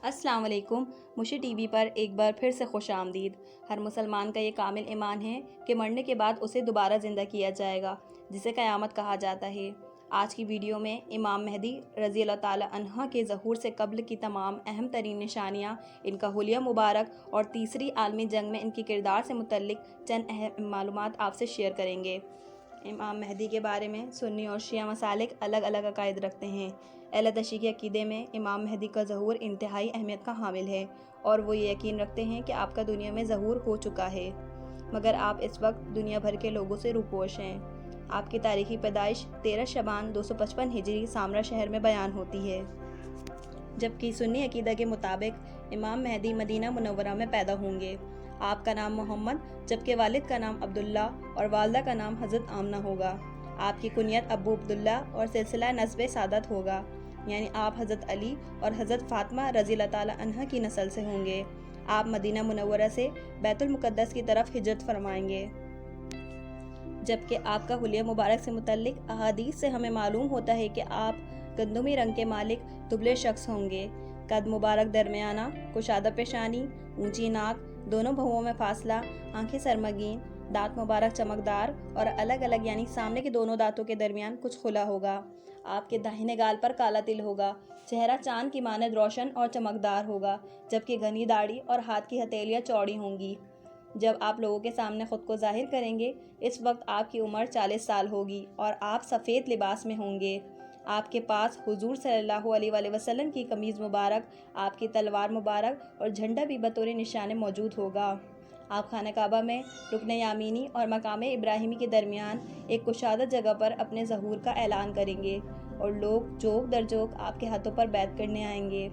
السلام علیکم۔ مشی T V پر ایک بار پھر سے خوش آمدید۔ ہر مسلمان کا یہ کامل ایمان ہے کہ مرنے کے بعد اسے دوبارہ زندہ کیا جائے گا، جسے قیامت کہا جاتا ہے۔ آج کی ویڈیو میں امام مہدی رضی اللہ تعالی عنہ کے ظہور سے قبل کی تمام اہم ترین نشانیاں، ان کا حلیہ مبارک اور تیسری عالمی جنگ میں ان کے کردار سے متعلق چند اہم معلومات آپ سے شیئر کریں گے۔ امام مہدی کے بارے میں سنی اور شیعہ مسالک الگ الگ عقائد رکھتے ہیں۔ اہل تشیع کے عقیدے میں امام مہدی کا ظہور انتہائی اہمیت کا حامل ہے، اور وہ یہ یقین رکھتے ہیں کہ آپ کا دنیا میں ظہور ہو چکا ہے، مگر آپ اس وقت دنیا بھر کے لوگوں سے روپوش ہیں۔ آپ کی تاریخی پیدائش 13 شعبان 255 ہجری سامرا شہر میں بیان ہوتی ہے، جبکہ سنی عقیدہ کے مطابق امام مہدی مدینہ منورہ میں پیدا ہوں گے۔ آپ کا نام محمد، جبکہ والد کا نام عبداللہ اور والدہ کا نام حضرت آمنہ ہوگا۔ آپ کی کنیت ابو عبداللہ اور سلسلہ نسب سعادت ہوگا، یعنی آپ حضرت علی اور حضرت فاطمہ رضی اللہ تعالی عنہ کی نسل سے ہوں گے۔ آپ مدینہ منورہ سے بیت المقدس کی طرف ہجرت فرمائیں گے۔ جبکہ آپ کا حلیہ مبارک سے متعلق احادیث سے ہمیں معلوم ہوتا ہے کہ آپ گندمی رنگ کے مالک دبلے شخص ہوں گے، قد مبارک درمیانہ، کشادہ پیشانی، اونچی ناک، دونوں بھوؤں میں فاصلہ، آنکھیں سرمگین، دانت مبارک چمکدار اور الگ الگ، یعنی سامنے کے دونوں دانتوں کے درمیان کچھ خلا ہوگا۔ آپ کے داہنے گال پر کالا تل ہوگا۔ چہرہ چاند کی مانند روشن اور چمکدار ہوگا، جبکہ گھنی داڑھی اور ہاتھ کی ہتھیلیاں چوڑی ہوں گی۔ جب آپ لوگوں کے سامنے خود کو ظاہر کریں گے، اس وقت آپ کی عمر 40 سال ہوگی اور آپ سفید لباس میں ہوں گے۔ آپ کے پاس حضور صلی اللہ علیہ وآلہ وسلم کی قمیض مبارک، آپ کی تلوار مبارک اور جھنڈا بھی بطور نشان موجود ہوگا۔ آپ خانہ کعبہ میں رکن یامینی اور مقام ابراہیمی کے درمیان ایک کشادہ جگہ پر اپنے ظہور کا اعلان کریں گے، اور لوگ جوک در جوک آپ کے ہاتھوں پر بیعت کرنے آئیں گے۔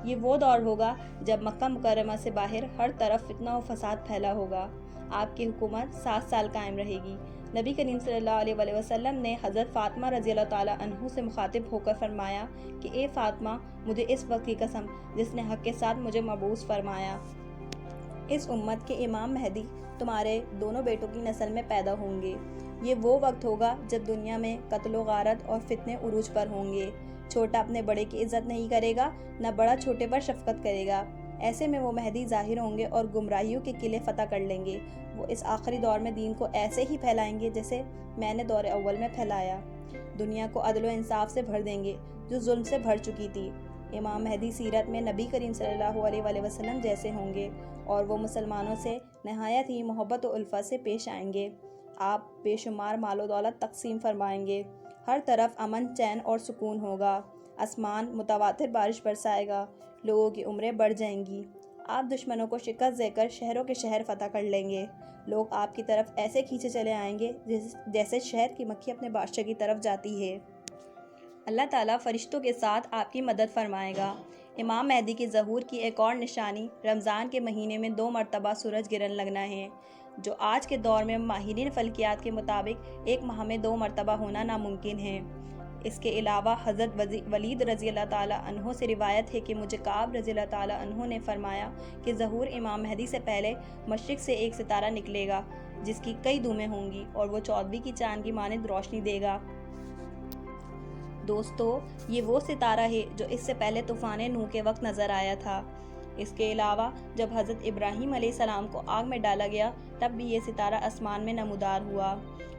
یہ وہ دور ہوگا جب مکہ مکرمہ سے باہر ہر طرف فتنہ و فساد پھیلا ہوگا۔ آپ کی حکومت 7 سال قائم رہے گی۔ نبی کریم صلی اللہ علیہ وآلہ وسلم نے حضرت فاطمہ رضی اللہ تعالی عنہ سے مخاطب ہو کر فرمایا کہ اے فاطمہ، مجھے اس وقت کی قسم جس نے حق کے ساتھ مجھے مبعوث فرمایا، اس امت کے امام مہدی تمہارے دونوں بیٹوں کی نسل میں پیدا ہوں گے۔ یہ وہ وقت ہوگا جب دنیا میں قتل و غارت اور فتنے عروج پر ہوں گے۔ چھوٹا اپنے بڑے کی عزت نہیں کرے گا، نہ بڑا چھوٹے پر شفقت کرے گا۔ ایسے میں وہ مہدی ظاہر ہوں گے اور گمراہیوں کے قلعے فتح کر لیں گے۔ وہ اس آخری دور میں دین کو ایسے ہی پھیلائیں گے جیسے میں نے دور اول میں پھیلایا۔ دنیا کو عدل و انصاف سے بھر دیں گے جو ظلم سے بھر چکی تھی۔ امام مہدی سیرت میں نبی کریم صلی اللہ علیہ وآلہ وسلم جیسے ہوں گے، اور وہ مسلمانوں سے نہایت ہی محبت و الفت سے پیش آئیں گے۔ آپ بے شمار مال و دولت تقسیم فرمائیں گے۔ ہر طرف امن، چین اور سکون ہوگا۔ آسمان متواتر بارش برسائے گا۔ لوگوں کی عمریں بڑھ جائیں گی۔ آپ دشمنوں کو شکست دے کر شہروں کے شہر فتح کر لیں گے۔ لوگ آپ کی طرف ایسے کھینچے چلے آئیں گے جیسے شہد کی مکھی اپنے بادشاہ کی طرف جاتی ہے۔ اللہ تعالیٰ فرشتوں کے ساتھ آپ کی مدد فرمائے گا۔ امام مہدی کے ظہور کی ایک اور نشانی رمضان کے مہینے میں 2 مرتبہ سورج گرہن لگنا ہے، جو آج کے دور میں ماہرین فلکیات کے مطابق ایک ماہ میں 2 مرتبہ ہونا ناممکن ہے۔ اس کے علاوہ حضرت ولید رضی اللہ تعالی عنہ سے روایت ہے کہ مجھے کعب رضی اللہ تعالی عنہ نے فرمایا کہ ظہور امام مہدی سے پہلے مشرق سے ایک ستارہ نکلے گا جس کی کئی دھومیں ہوں گی، اور وہ 14ویں کی چاند کی مانند روشنی دے گا۔ دوستو، یہ وہ ستارہ ہے جو اس سے پہلے طوفان نوح کے وقت نظر آیا تھا۔ اس کے علاوہ جب حضرت ابراہیم علیہ السلام کو آگ میں ڈالا گیا تب بھی یہ ستارہ آسمان میں نمودار ہوا،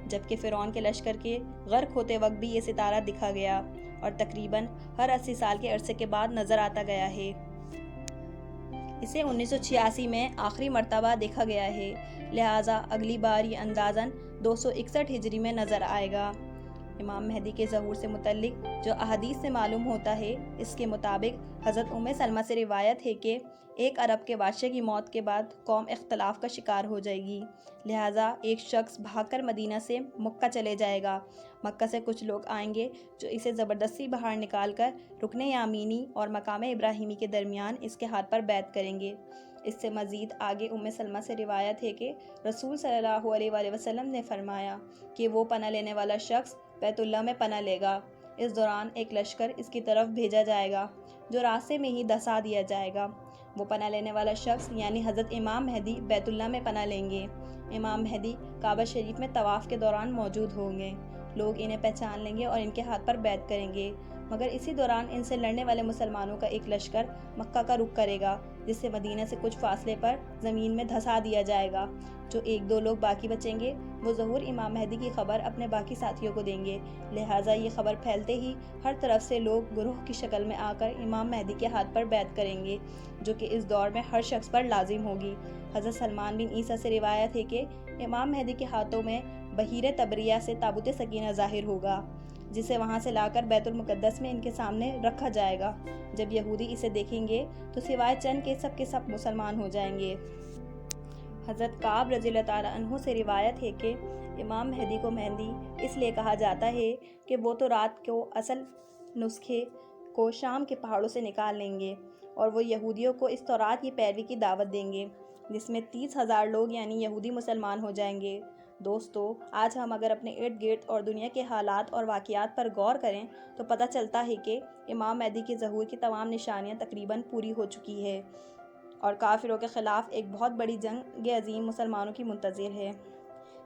جبکہ فرعون کے لشکر کے غرق ہوتے وقت بھی یہ ستارہ دکھا گیا، اور تقریباً ہر 80 سال کے عرصے کے بعد نظر آتا گیا ہے۔ اسے 1986 میں آخری مرتبہ دیکھا گیا ہے، لہٰذا اگلی بار یہ اندازاً 261 ہجری میں نظر آئے گا۔ امام مہدی کے ظہور سے متعلق جو احادیث سے معلوم ہوتا ہے، اس کے مطابق حضرت ام سلمہ سے روایت ہے کہ ایک عرب کے بادشاہ کی موت کے بعد قوم اختلاف کا شکار ہو جائے گی، لہٰذا ایک شخص بھاگ کر مدینہ سے مکہ چلے جائے گا۔ مکہ سے کچھ لوگ آئیں گے جو اسے زبردستی باہر نکال کر رکن یامینی اور مقام ابراہیمی کے درمیان اس کے ہاتھ پر بیعت کریں گے۔ اس سے مزید آگے ام سلمہ سے روایت ہے کہ رسول صلی اللہ علیہ وآلہ وسلم نے فرمایا کہ وہ پناہ لینے والا شخص بیت اللہ میں پناہ لے گا۔ اس دوران ایک لشکر اس کی طرف بھیجا جائے گا جو راستے میں ہی دھسا دیا جائے گا۔ وہ پناہ لینے والا شخص یعنی حضرت امام مہدی بیت اللہ میں پناہ لیں گے۔ امام مہدی کعبہ شریف میں طواف کے دوران موجود ہوں گے۔ لوگ انہیں پہچان لیں گے اور ان کے ہاتھ پر بیعت کریں گے۔ مگر اسی دوران ان سے لڑنے والے مسلمانوں کا ایک لشکر مکہ کا رخ کرے گا، جس سے مدینہ سے کچھ فاصلے پر زمین میں دھسا دیا جائے گا۔ جو ایک دو لوگ باقی بچیں گے وہ ظہور امام مہدی کی خبر اپنے باقی ساتھیوں کو دیں گے، لہٰذا یہ خبر پھیلتے ہی ہر طرف سے لوگ گروہ کی شکل میں آ کر امام مہدی کے ہاتھ پر بیعت کریں گے، جو کہ اس دور میں ہر شخص پر لازم ہوگی۔ حضرت سلمان بن عیسیٰ سے روایت ہے کہ امام مہدی کے ہاتھوں میں بحیر تبریہ سے تابوت سکینہ ظاہر ہوگا، جسے وہاں سے لا کر بیت المقدس میں ان کے سامنے رکھا جائے گا۔ جب یہودی اسے دیکھیں گے تو سوائے چند کے سب مسلمان ہو جائیں گے۔ حضرت کعب رضی اللہ تعالیٰ عنہ سے روایت ہے کہ امام مہدی کو مہدی اس لیے کہا جاتا ہے کہ وہ تو رات کو اصل نسخے کو شام کے پہاڑوں سے نکال لیں گے اور وہ یہودیوں کو اس تورات کی پیروی کی دعوت دیں گے، جس میں 30,000 لوگ یعنی یہودی مسلمان ہو جائیں گے۔ دوستو، آج ہم اگر اپنے ارد گرد اور دنیا کے حالات اور واقعات پر غور کریں تو پتہ چلتا ہے کہ امام مہدی کے ظہور کی تمام نشانیاں تقریباً پوری ہو چکی ہے اور کافروں کے خلاف ایک بہت بڑی جنگ عظیم مسلمانوں کی منتظر ہے۔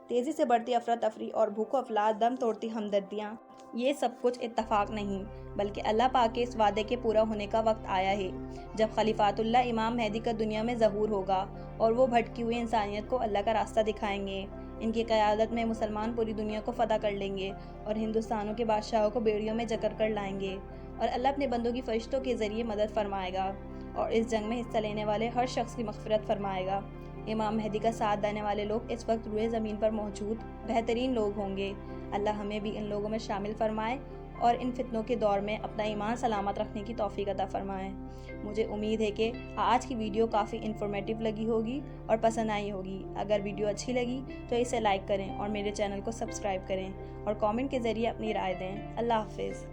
تیزی سے بڑھتی افراتفری اور بھوک و افلاس، دم توڑتی ہمدردیاں، یہ سب کچھ اتفاق نہیں بلکہ اللہ پاک کے اس وعدے کے پورا ہونے کا وقت آیا ہے، جب خلیفۃ اللہ امام مہدی کا دنیا میں ظہور ہوگا اور وہ بھٹکی ہوئی انسانیت کو اللہ کا راستہ دکھائیں گے۔ ان کی قیادت میں مسلمان پوری دنیا کو فتح کر لیں گے اور ہندوستانوں کے بادشاہوں کو بیڑیوں میں جکڑ کر لائیں گے، اور اللہ اپنے بندوں کی فرشتوں کے ذریعے مدد فرمائے گا اور اس جنگ میں حصہ لینے والے ہر شخص کی مغفرت فرمائے گا۔ امام مہدی کا ساتھ دینے والے لوگ اس وقت روئے زمین پر موجود بہترین لوگ ہوں گے۔ اللہ ہمیں بھی ان لوگوں میں شامل فرمائے اور ان فتنوں کے دور میں اپنا ایمان سلامت رکھنے کی توفیق عطا فرمائے۔ مجھے امید ہے کہ آج کی ویڈیو کافی انفارمیٹیو لگی ہوگی اور پسند آئی ہوگی۔ اگر ویڈیو اچھی لگی تو اسے لائک کریں اور میرے چینل کو سبسکرائب کریں اور کامنٹ کے ذریعے اپنی رائے دیں۔ اللہ حافظ۔